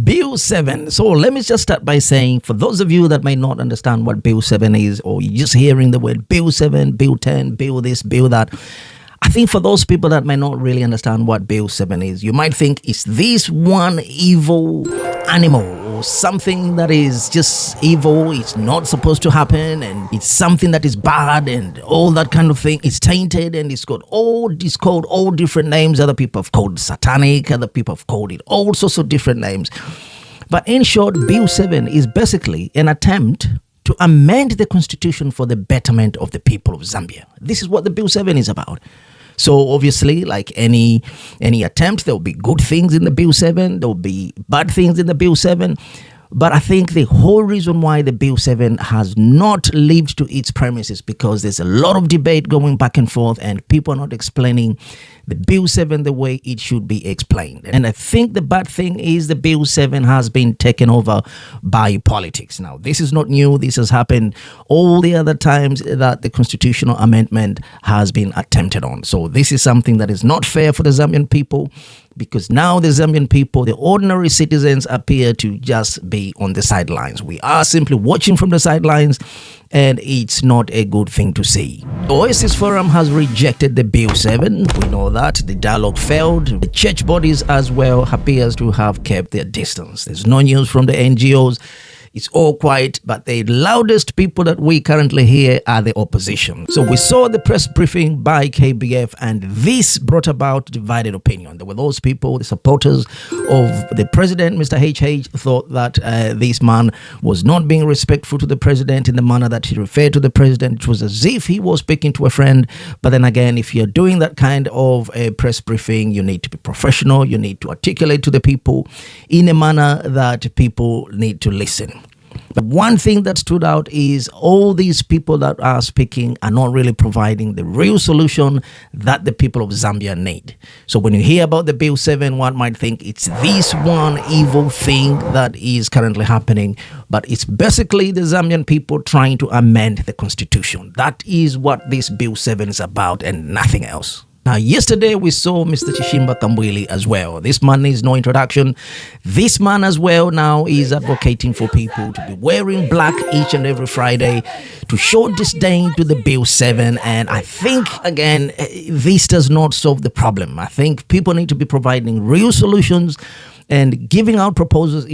Bill 7. So let me just start by saying, for those of you that might not understand what Bill 7 is, or you're just hearing the word Bill 7, Bill 10, Bill this, Bill that, I think for those people that might not really understand what Bill 7 is, you might think it's this one evil animal or something that is just evil. It's not supposed to happen, and it's something that is bad and all that kind of thing. It's tainted, and it's called all different names. Other people have called it satanic. Other people have called it all sorts of different names. But in short, Bill 7 is basically an attempt to amend the constitution for the betterment of the people of Zambia. This is what the Bill 7 is about. So obviously, like any attempt, there will be good things in the Bill 7, there will be bad things in the Bill 7. But I think the whole reason why the Bill 7 has not lived to its premises, because there's a lot of debate going back and forth, and people are not explaining the Bill 7 the way it should be explained. And I think the bad thing is the Bill 7 has been taken over by politics. Now, this is not new. This has happened all the other times that the constitutional amendment has been attempted on. So this is something that is not fair for the Zambian people, because now the Zambian people, the ordinary citizens, appear to just be on the sidelines. We are simply watching from the sidelines, and it's not a good thing to see. The Oasis Forum has rejected the Bill 7. We know that. The dialogue failed. The church bodies as well appears to have kept their distance. There's no news from the NGOs. It's all quiet, but the loudest people that we currently hear are the opposition. So we saw the press briefing by KBF, and this brought about divided opinion. There were those people, the supporters of the president, Mr. HH, thought that this man was not being respectful to the president in the manner that he referred to the president. It was as if he was speaking to a friend. But then again, if you're doing that kind of a press briefing, you need to be professional. You need to articulate to the people in a manner that people need to listen. But one thing that stood out is all these people that are speaking are not really providing the real solution that the people of Zambia need. So when you hear about the Bill 7, one might think it's this one evil thing that is currently happening, but it's basically the Zambian people trying to amend the constitution. That is what this Bill 7 is about, and nothing else. Now, yesterday we saw Mr. Chishimba Kambwili as well. This man needs no introduction. This man as well now is advocating for people to be wearing black each and every Friday to show disdain to the Bill 7. And I think, again, this does not solve the problem. I think people need to be providing real solutions and giving out proposals.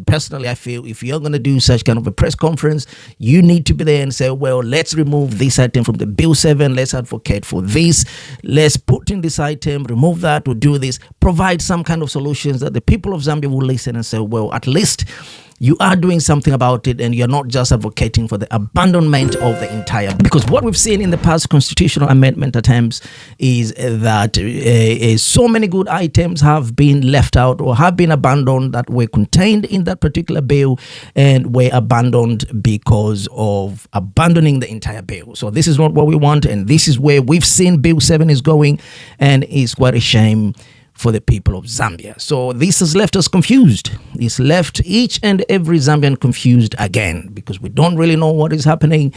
Personally, I feel if you're going to do such kind of a press conference, you need to be there and say, well, let's remove this item from the Bill 7. Let's advocate for this. Let's put in this item, remove that, or do this. Provide some kind of solutions that the people of Zambia will listen and say, well, at least you are doing something about it, and you're not just advocating for the abandonment of the entire. Because what we've seen in the past constitutional amendment attempts is that so many good items have been left out or have been abandoned that were contained in that particular bill, and were abandoned because of abandoning the entire bill. So this is not what we want, and this is where we've seen Bill 7 is going, and it's quite a shame for the people of Zambia. So this has left us confused. It's left each and every Zambian confused again, because we don't really know what is happening.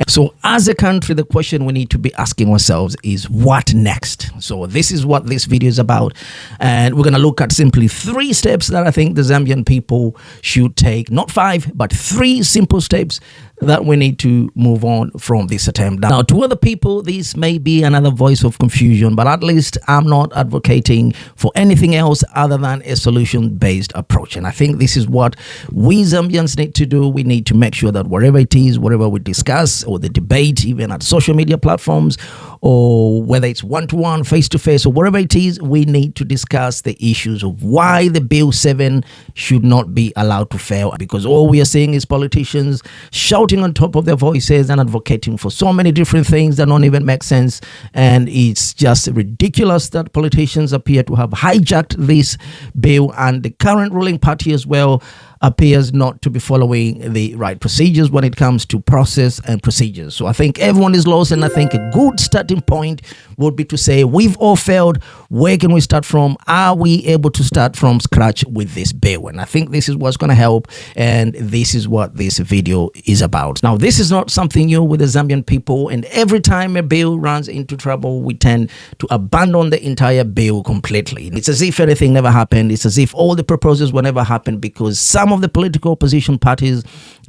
So as a country, the question we need to be asking ourselves is, what next? So this is what this video is about. And we're going to look at simply 3 steps that I think the Zambian people should take. Not 5, but 3 simple steps that we need to move on from this attempt. Now, to other people, this may be another voice of confusion, but at least I'm not advocating for anything else other than a solution-based approach. And I think this is what we Zambians need to do. We need to make sure that wherever it is, whatever we discuss, or the debate, even at social media platforms, or whether it's one-to-one, face-to-face, or wherever it is, we need to discuss the issues of why the Bill 7 should not be allowed to fail. Because all we are seeing is politicians shouting on top of their voices and advocating for so many different things that don't even make sense. And it's just ridiculous that politicians appear to have hijacked this bill, and the current ruling party as well appears not to be following the right procedures when it comes to process and procedures. So I think everyone is lost, and I think a good starting point would be to say, we've all failed. Where can we start from? Are we able to start from scratch with this bill? And I think this is what's going to help, and this is what this video is about. Now, this is not something new with the Zambian people, and every time a bill runs into trouble, we tend to abandon the entire bill completely. It's as if anything never happened. It's as if all the proposals will never happen, because some of the political opposition parties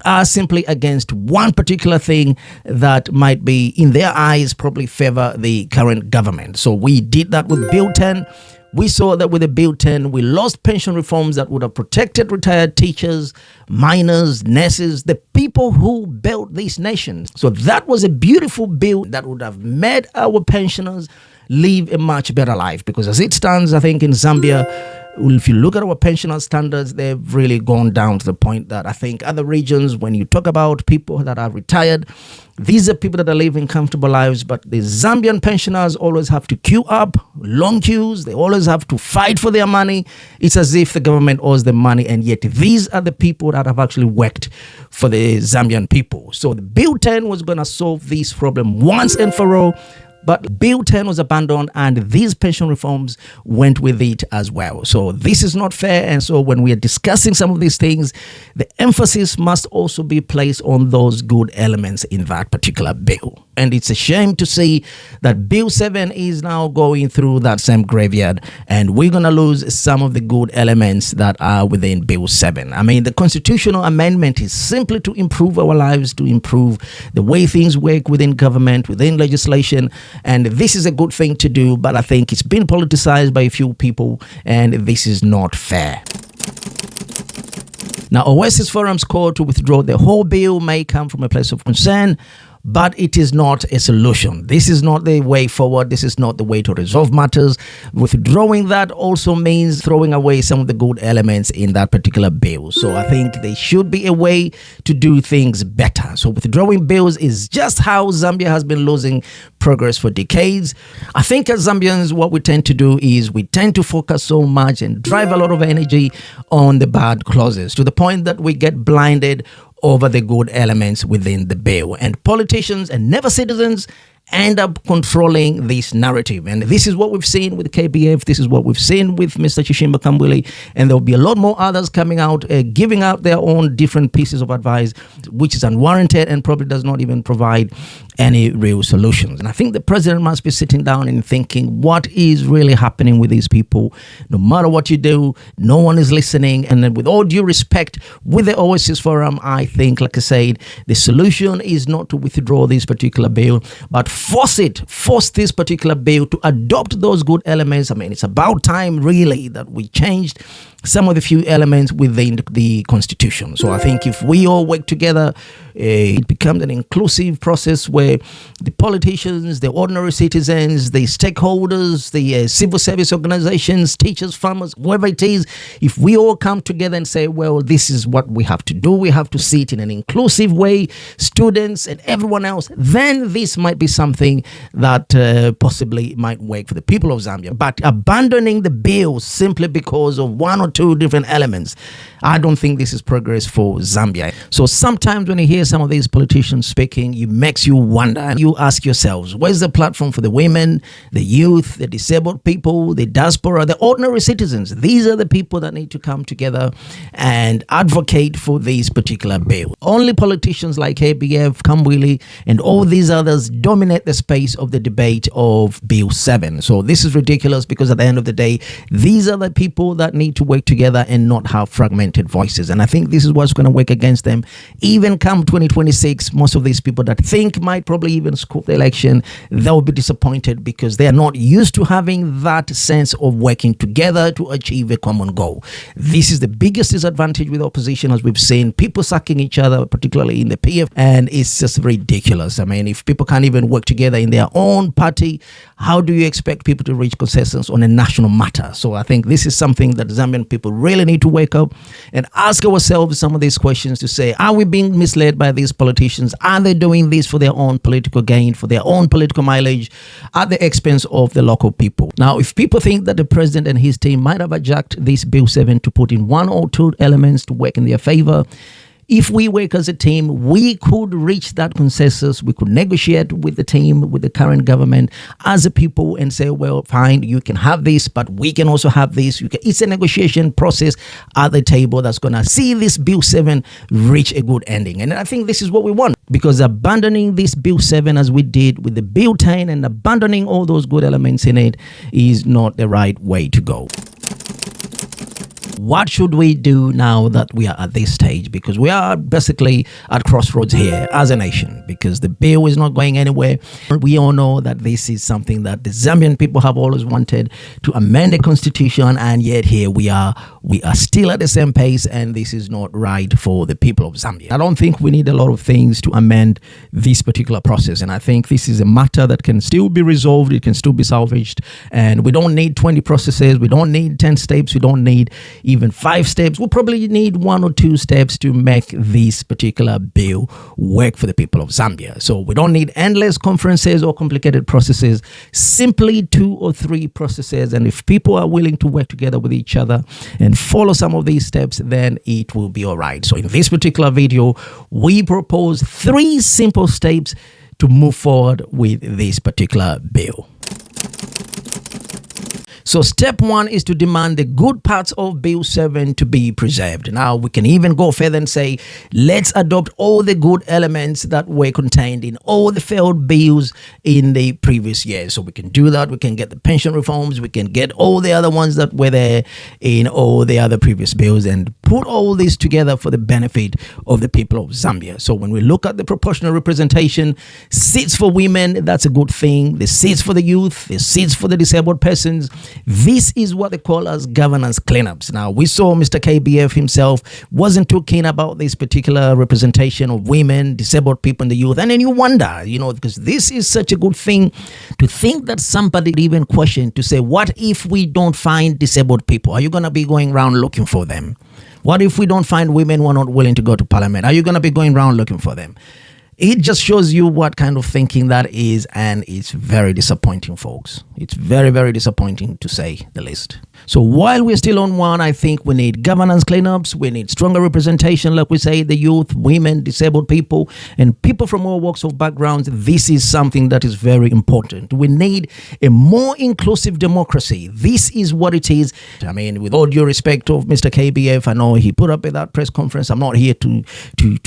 are simply against one particular thing that might be, in their eyes, probably favor the current government. So we did that with Bill 10. We saw that with the Bill 10, we lost pension reforms that would have protected retired teachers, miners, nurses, the people who built this nation. So that was a beautiful bill that would have made our pensioners live a much better life, because as it stands, I think in Zambia, if you look at our pensioner standards, they've really gone down to the point that I think other regions, when you talk about people that are retired, these are people that are living comfortable lives, but the Zambian pensioners always have to queue up, long queues. They always have to fight for their money. It's as if the government owes them money, and yet these are the people that have actually worked for the Zambian people. So the Bill 10 was going to solve this problem once and for all. But Bill 10 was abandoned, and these pension reforms went with it as well. So this is not fair. And so when we are discussing some of these things, the emphasis must also be placed on those good elements in that particular bill. And it's a shame to see that Bill 7 is now going through that same graveyard, and we're going to lose some of the good elements that are within Bill 7. I mean, the constitutional amendment is simply to improve our lives, to improve the way things work within government, within legislation. And this is a good thing to do, but I think it's been politicized by a few people, and this is not fair. Now, Oasis Forum's call to withdraw the whole bill may come from a place of concern, but it is not a solution. This is not the way forward. This is not the way to resolve matters. Withdrawing that also means throwing away some of the good elements in that particular bill. So I think there should be a way to do things better. So withdrawing bills is just how Zambia has been losing progress for decades. I think as Zambians, what we tend to do is we tend to focus so much and drive a lot of energy on the bad clauses, to the point that we get blinded over the good elements within the bill. And politicians and never citizens end up controlling this narrative. And this is what we've seen with KBF. This is what we've seen with Mr. Chishimba Kambwili. And there'll be a lot more others coming out, giving out their own different pieces of advice, which is unwarranted and probably does not even provide any real solutions. And I think the president must be sitting down and thinking, what is really happening with these people? No matter what you do, no one is listening. And then with all due respect, with the Oasis Forum, I think, like I said, the solution is not to withdraw this particular bill, but force this particular bill to adopt those good elements. I mean, it's about time really that we changed some of the few elements within the constitution. So I think if we all work together, it becomes an inclusive process where the politicians, the ordinary citizens, the stakeholders, the civil service organizations, teachers, farmers, whoever it is, if we all come together and say, well, this is what we have to do, we have to see it in an inclusive way, students and everyone else, then this might be something that possibly might work for the people of Zambia. But abandoning the bill simply because of one or two different elements, I don't think this is progress for Zambia. So sometimes when you hear some of these politicians speaking, it makes you wonder. You ask yourselves, where's the platform for the women, the youth, the disabled people, the diaspora, the ordinary citizens? These are the people that need to come together and advocate for this particular bill. Only politicians like ABF, Kambwili, and all these others dominate the space of the debate of Bill 7. So this is ridiculous, because at the end of the day, these are the people that need to work together and not have fragmented voices. And I think this is what's going to work against them. Even come 2026, most of these people that think might probably even scoop the election, they'll be disappointed because they are not used to having that sense of working together to achieve a common goal. This is the biggest disadvantage with opposition, as we've seen people sucking each other, particularly in the PF, and it's just ridiculous. I mean, if people can't even work together in their own party, how do you expect people to reach consensus on a national matter? So I think this is something that Zambian Zambian people really need to wake up and ask ourselves some of these questions to say, are we being misled by these politicians? Are they doing this for their own political gain, for their own political mileage at the expense of the local people? Now, if people think that the president and his team might have hijacked this Bill 7 to put in one or two elements to work in their favor, if we work as a team, we could reach that consensus. We could negotiate with the team, with the current government as a people and say, well, fine, you can have this, but we can also have this. It's a negotiation process at the table that's going to see this Bill 7 reach a good ending. And I think this is what we want, because abandoning this Bill 7 as we did with the Bill 10 and abandoning all those good elements in it is not the right way to go. What should we do now that we are at this stage? Because we are basically at crossroads here as a nation, because the bill is not going anywhere. We all know that this is something that the Zambian people have always wanted, to amend the constitution, and yet here we are still at the same pace, and this is not right for the people of Zambia. I don't think we need a lot of things to amend this particular process, and I think this is a matter that can still be resolved, it can still be salvaged, and we don't need 20 processes, we don't need 10 steps, we don't need even 5 steps. We'll probably need 1 or 2 steps to make this particular bill work for the people of Zambia. So we don't need endless conferences or complicated processes, simply 2 or 3 processes. And if people are willing to work together with each other and follow some of these steps, then it will be all right. So in this particular video, we propose 3 simple steps to move forward with this particular bill. So step 1 is to demand the good parts of Bill 7 to be preserved. Now, we can even go further and say, let's adopt all the good elements that were contained in all the failed bills in the previous years. So we can do that. We can get the pension reforms. We can get all the other ones that were there in all the other previous bills and put all this together for the benefit of the people of Zambia. So when we look at the proportional representation, seats for women, that's a good thing. The seats for the youth, the seats for the disabled persons, this is what they call as governance cleanups. Now, we saw Mr. KBF himself wasn't too keen about this particular representation of women, disabled people, and the youth. And then you wonder, because this is such a good thing to think that somebody even questioned to say, what if we don't find disabled people? Are you going to be going around looking for them? What if we don't find women who are not willing to go to parliament? Are you going to be going around looking for them? It just shows you what kind of thinking that is, and it's very disappointing, folks. It's very, very disappointing, to say the least. So while we're still on one, I think we need governance cleanups, we need stronger representation, like we say, the youth, women, disabled people, and people from all walks of backgrounds. This is something that is very important. We need a more inclusive democracy. This is what it is. I mean, with all due respect of Mr. KBF, I know he put up at that press conference. I'm not here to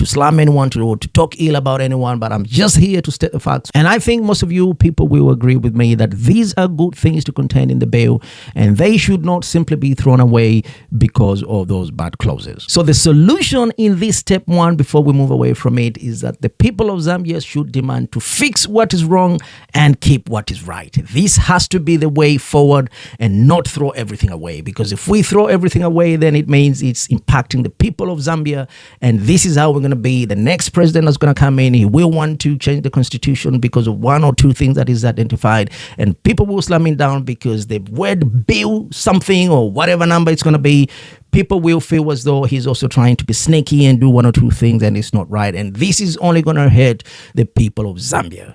slam anyone, to talk ill about anyone, but I'm just here to state the facts. And I think most of you people will agree with me that these are good things to contain in the bill, and they should not simply be thrown away because of those bad clauses. So the solution in this step 1, before we move away from it, is that the people of Zambia should demand to fix what is wrong and keep what is right. This has to be the way forward, and not throw everything away, because if we throw everything away, then it means it's impacting the people of Zambia, and this is how we're going to be. The next president that's going to come in, he will want to change the constitution because of 1 or 2 things that is identified, and people will slam him down because the word bill something or whatever number it's going to be, people will feel as though he's also trying to be sneaky and do 1 or 2 things, and it's not right. And this is only going to hurt the people of Zambia.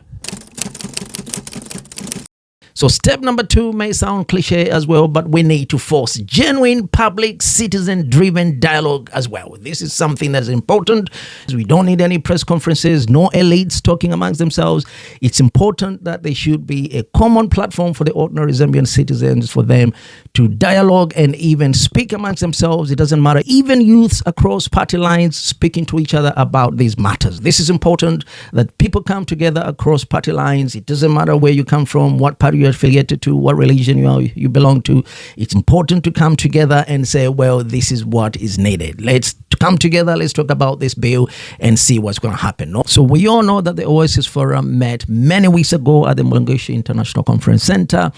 So step number 2 may sound cliche as well, but we need to force genuine public citizen-driven dialogue as well. This is something that's important. We don't need any press conferences, no elites talking amongst themselves. It's important that there should be a common platform for the ordinary Zambian citizens, for them to dialogue and even speak amongst themselves. It doesn't matter. Even youths across party lines speaking to each other about these matters. This is important, that people come together across party lines. It doesn't matter where you come from, what party you're affiliated to, what religion you belong to. It's important to come together and say, well, this is what is needed. Let's come together, let's talk about this bill and see what's going to happen. No? So we all know that the Oasis Forum met many weeks ago at the Mulungisho International Conference Center,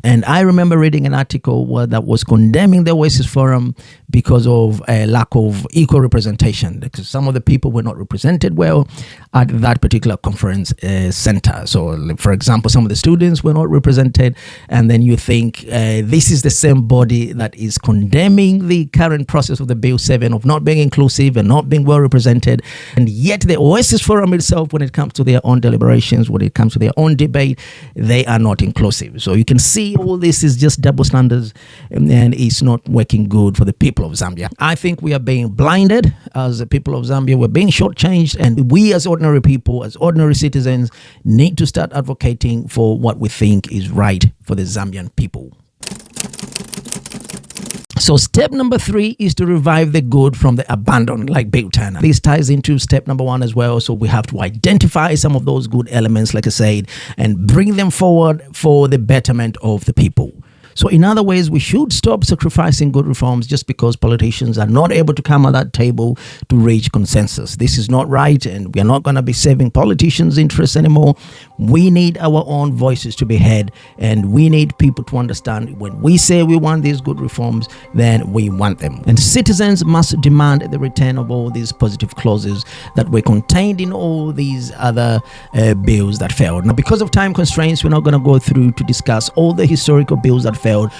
And I remember reading an article that was condemning the Oasis Forum because of a lack of equal representation, because some of the people were not represented well at that particular conference center. So, for example, some of the students were not represented, and then you think this is the same body that is condemning the current process of the Bill 7 of not being inclusive and not being well represented, and yet the Oasis Forum itself, when it comes to their own deliberations, when it comes to their own debate, they are not inclusive. So you can see all this is just double standards, and it's not working good for the people of Zambia. I think we are being blinded as the people of Zambia. We're being shortchanged, and we as ordinary people, as ordinary citizens, need to start advocating for what we think is right for the Zambian people. So step number 3 is to revive the good from the abandoned, like Bill 10. This ties into step number 1 as well. So we have to identify some of those good elements, like I said, and bring them forward for the betterment of the people. So in other ways, we should stop sacrificing good reforms just because politicians are not able to come at that table to reach consensus. This is not right, and we are not going to be saving politicians' interests anymore. We need our own voices to be heard, and we need people to understand when we say we want these good reforms, then we want them. And citizens must demand the return of all these positive clauses that were contained in all these other bills that failed. Now, because of time constraints, we're not going to go through to discuss all the historical bills that failed,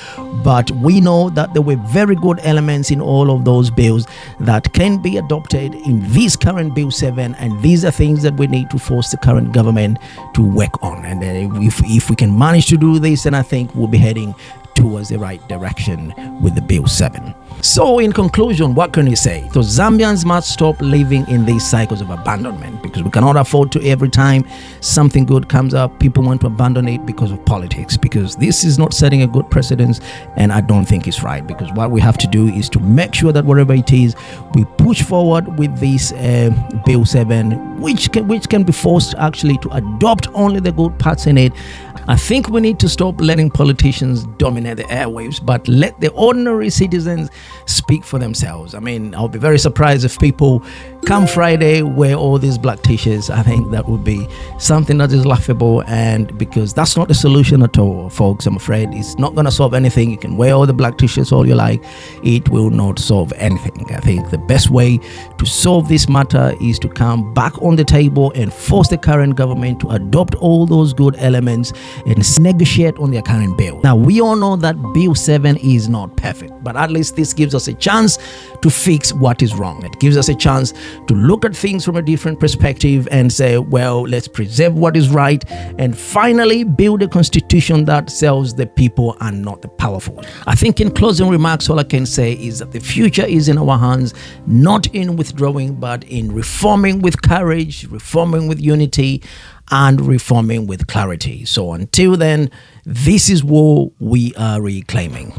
but we know that there were very good elements in all of those bills that can be adopted in this current Bill 7, and these are things that we need to force the current government to work on. And if we can manage to do this, then I think we'll be heading towards the right direction with the Bill 7. So in conclusion, what can you say? So Zambians must stop living in these cycles of abandonment, because we cannot afford to, every time something good comes up, people want to abandon it because of politics, because this is not setting a good precedence, and I don't think it's right. Because what we have to do is to make sure that wherever it is, we push forward with this Bill 7, which can be forced actually to adopt only the good parts in it. I think we need to stop letting politicians dominate the airwaves, but let the ordinary citizens speak for themselves. I mean, I'll be very surprised if people come Friday wear all these black t-shirts. I think that would be something that is laughable, and because that's not the solution at all, folks. I'm afraid it's not going to solve anything. You can wear all the black t-shirts all you like. It will not solve anything. I think the best way to solve this matter is to come back on the table and force the current government to adopt all those good elements and negotiate on their current bill. Now, we all know that Bill 7 is not perfect, but at least this gives us a chance to fix what is wrong. It gives us a chance to look at things from a different perspective and say, well, let's preserve what is right, and finally build a constitution that serves the people and not the powerful. I think in closing remarks, all I can say is that the future is in our hands, not in withdrawing, but in reforming with courage, reforming with unity, and reforming with clarity. So until then, this is what we are reclaiming.